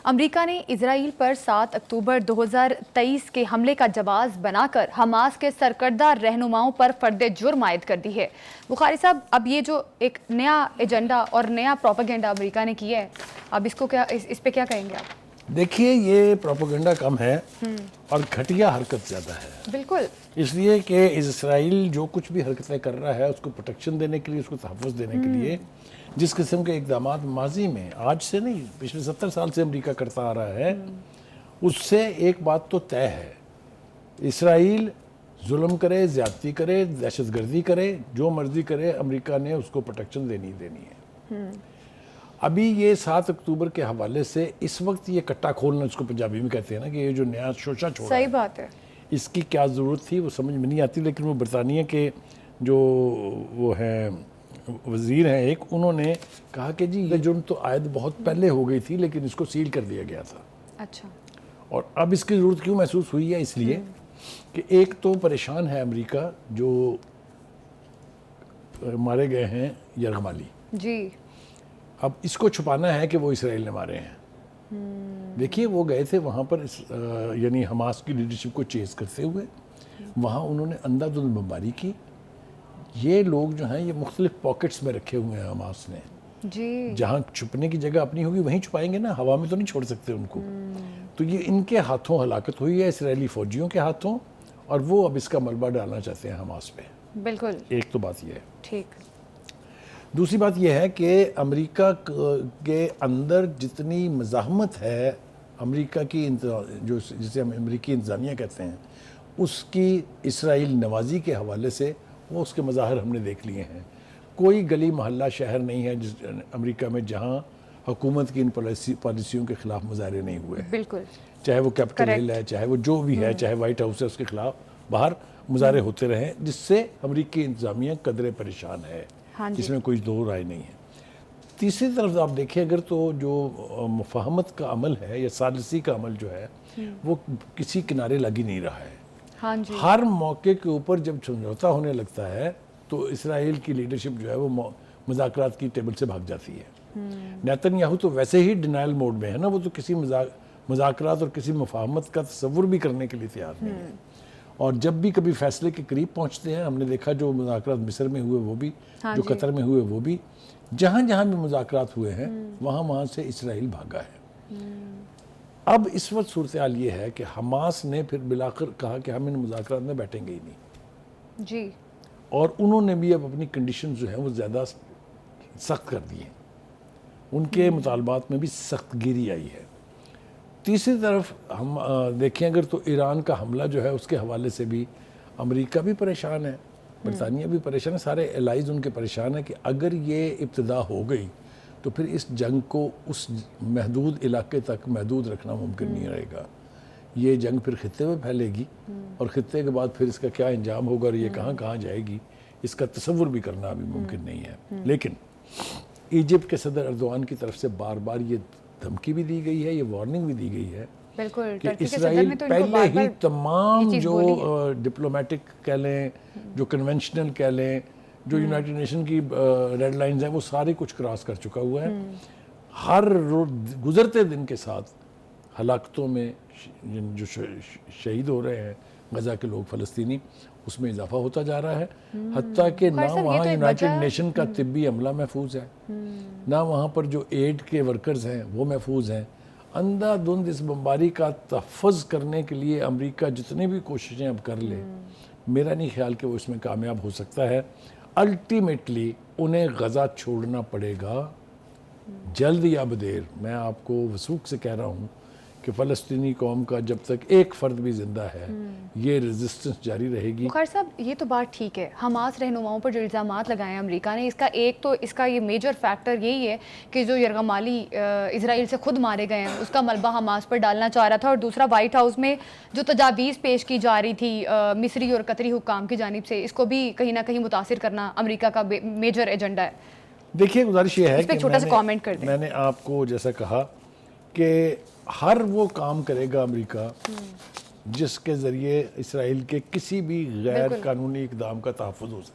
امریکہ نے اسرائیل پر 7 اکتوبر 2023 کے حملے کا جواز بنا کر حماس کے سرکردہ رہنماؤں پر فرد جرم عائد کر دی ہے۔ بخاری صاحب، اب یہ جو ایک نیا ایجنڈا اور نیا پروپیگنڈا امریکہ نے کیا ہے، اب اس پہ کیا کہیں گے آپ؟ دیکھیے، یہ پروپیگنڈا کم ہے اور گھٹیا حرکت زیادہ ہے۔ بالکل، اس لیے کہ اسرائیل جو کچھ بھی حرکتیں کر رہا ہے اس کو پروٹیکشن دینے کے لیے، اس کو تحفظ دینے کے لیے جس قسم کے اقدامات ماضی میں، آج سے نہیں، پچھلے 70 سال سے امریکہ کرتا آ رہا ہے، اس سے ایک بات تو طے ہے: اسرائیل ظلم کرے، زیادتی کرے، دہشت گردی کرے، جو مرضی کرے، امریکہ نے اس کو پروٹیکشن دینی ہے۔ ابھی یہ 7 اکتوبر کے حوالے سے اس وقت یہ کٹا کھولنا، اس کو پنجابی میں کہتے ہیں نا، کہ یہ جو نیا شوشہ چھوڑا ہے، صحیح بات ہے، اس کی کیا ضرورت تھی وہ سمجھ میں نہیں آتی۔ لیکن وہ برطانیہ کے جو وہ ہیں وزیر ہیں ایک، انہوں نے کہا کہ جی یہ جرم تو عائد بہت پہلے ہو گئی تھی، لیکن اس کو سیل کر دیا گیا تھا۔ اچھا، اور اب اس کی ضرورت کیوں محسوس ہوئی ہے؟ اس لیے کہ ایک تو پریشان ہے امریکہ، جو مارے گئے ہیں یرغمالی، جی، اب اس کو چھپانا ہے کہ وہ اسرائیل نے مارے ہیں۔ دیکھیے، وہ گئے تھے وہاں پر یعنی حماس کی لیڈرشپ کو چیز کرتے ہوئے، وہاں انہوں نے اندھا دھند بمباری کی۔ یہ لوگ جو ہیں یہ مختلف پاکٹس میں رکھے ہوئے ہیں حماس نے، جی، جہاں چھپنے کی جگہ اپنی ہوگی وہیں چھپائیں گے نا، ہوا میں تو نہیں چھوڑ سکتے ان کو۔ تو یہ ان کے ہاتھوں ہلاکت ہوئی ہے، اسرائیلی فوجیوں کے ہاتھوں، اور وہ اب اس کا ملبہ ڈالنا چاہتے ہیں حماس پہ۔ بالکل، ایک تو بات یہ ہے۔ ٹھیک، دوسری بات یہ ہے کہ امریکہ کے اندر جتنی مزاحمت ہے، امریکہ کی جو جسے ہم امریکی انتظامیہ کہتے ہیں، اس کی اسرائیل نوازی کے حوالے سے وہ اس کے مظاہر ہم نے دیکھ لیے ہیں۔ کوئی گلی محلہ شہر نہیں ہے جس امریکہ میں جہاں حکومت کی ان پالیسیوں کے خلاف مظاہرے نہیں ہوئے ہیں۔ بالکل، چاہے وہ کیپٹل ہل ہے، چاہے وہ جو بھی ہے، چاہے وائٹ ہاؤس ہے، اس کے خلاف باہر مظاہرے ہوتے رہے، جس سے امریکی انتظامیہ قدرے پریشان ہے، جس میں کوئی دو رائے نہیں ہے۔ تیسری طرف آپ دیکھیں اگر، تو جو مفاہمت کا عمل ہے یا ثالثی کا عمل جو ہے، وہ کسی کنارے لگ ہی نہیں رہا ہے۔ ہاں جی، ہر موقع کے اوپر جب سمجھوتا ہونے لگتا ہے تو اسرائیل کی لیڈرشپ جو ہے وہ مذاکرات کی ٹیبل سے بھاگ جاتی ہے۔ نیتن یاہو تو ویسے ہی ڈینائل موڈ میں ہے نا، وہ تو کسی مذاکرات اور کسی مفاہمت کا تصور بھی کرنے کے لیے تیار نہیں ہے۔ اور جب بھی کبھی فیصلے کے قریب پہنچتے ہیں، ہم نے دیکھا جو مذاکرات مصر میں ہوئے وہ بھی، جو قطر میں ہوئے وہ بھی، جہاں جہاں بھی مذاکرات ہوئے ہیں وہاں سے اسرائیل بھاگا ہے۔ اب اس وقت صورتحال یہ ہے کہ حماس نے پھر بالآخر کہا کہ ہم ان مذاکرات میں بیٹھیں گے ہی نہیں، جی، اور انہوں نے بھی اب اپنی کنڈیشنز جو ہیں وہ زیادہ سخت کر دی ہیں، ان کے مطالبات میں بھی سخت گیری آئی ہے۔ تیسری طرف ہم دیکھیں اگر، تو ایران کا حملہ جو ہے اس کے حوالے سے بھی امریکہ بھی پریشان ہے، برطانیہ بھی پریشان ہے، سارے الائز ان کے پریشان ہیں کہ اگر یہ ابتدا ہو گئی تو پھر اس جنگ کو اس محدود علاقے تک محدود رکھنا ممکن نہیں رہے گا۔ یہ جنگ پھر خطے میں پھیلے گی، اور خطے کے بعد پھر اس کا کیا انجام ہوگا اور یہ کہاں کہاں جائے گی، اس کا تصور بھی کرنا ابھی ممکن نہیں ہے۔ لیکن ایجپٹ کے صدر اردوان کی طرف سے بار بار یہ دھمکی بھی دی گئی ہے، یہ وارننگ بھی دی گئی ہے بالکل، کہ ٹرکی کے صدر اسرائیل نے تو ان کو پہلے بار ہی بار تمام چیز جو بولی ڈپلومیٹک کہہ لیں، جو کنونشنل کہہ لیں، جو یونائٹڈ نیشن کی ریڈ لائنز ہیں، وہ سارے کچھ کراس کر چکا ہوا ہے۔ ہر گزرتے دن کے ساتھ ہلاکتوں میں جو شہید ہو رہے ہیں غزہ کے لوگ، فلسطینی، اس میں اضافہ ہوتا جا رہا ہے، حتیٰ کہ نہ وہاں یونائٹڈ نیشن کا طبی عملہ محفوظ ہے، نہ وہاں پر جو ایڈ کے ورکرز ہیں وہ محفوظ ہیں۔ اندھا دھند اس بمباری کا تحفظ کرنے کے لیے امریکہ جتنے بھی کوششیں اب کر لے، میرا نہیں خیال کہ وہ اس میں کامیاب ہو سکتا ہے۔ الٹیمیٹلی انہیں غزہ چھوڑنا پڑے گا، جلد یا بدیر۔ میں آپ کو وثوق سے کہہ رہا ہوں کہ فلسطینی قوم کا جب تک ایک فرد بھی زندہ ہے، یہ ریزسٹنس جاری رہے گی۔ بخاری صاحب، یہ تو بات ٹھیک ہے، حماس رہنماؤں پر جو الزامات لگائے ہیں امریکہ نے، اس کا یہ میجر فیکٹر یہی ہے کہ جو یرغمالی اسرائیل سے خود مارے گئے ہیں اس کا ملبہ حماس پر ڈالنا چاہ رہا تھا، اور دوسرا وائٹ ہاؤس میں جو تجاویز پیش کی جا رہی تھی مصری اور قطری حکام کی جانب سے، اس کو بھی کہیں نہ کہیں متاثر کرنا امریکہ کا میجر ایجنڈا ہے۔ دیکھیے، گزارش یہ ہے اس پہ کہ چھوٹا سا کامنٹ کر دیں۔ میں نے آپ کو جیسا کہا کہ ہر وہ کام کرے گا امریکہ جس کے ذریعے اسرائیل کے کسی بھی غیر قانونی اقدام کا تحفظ ہو سکے۔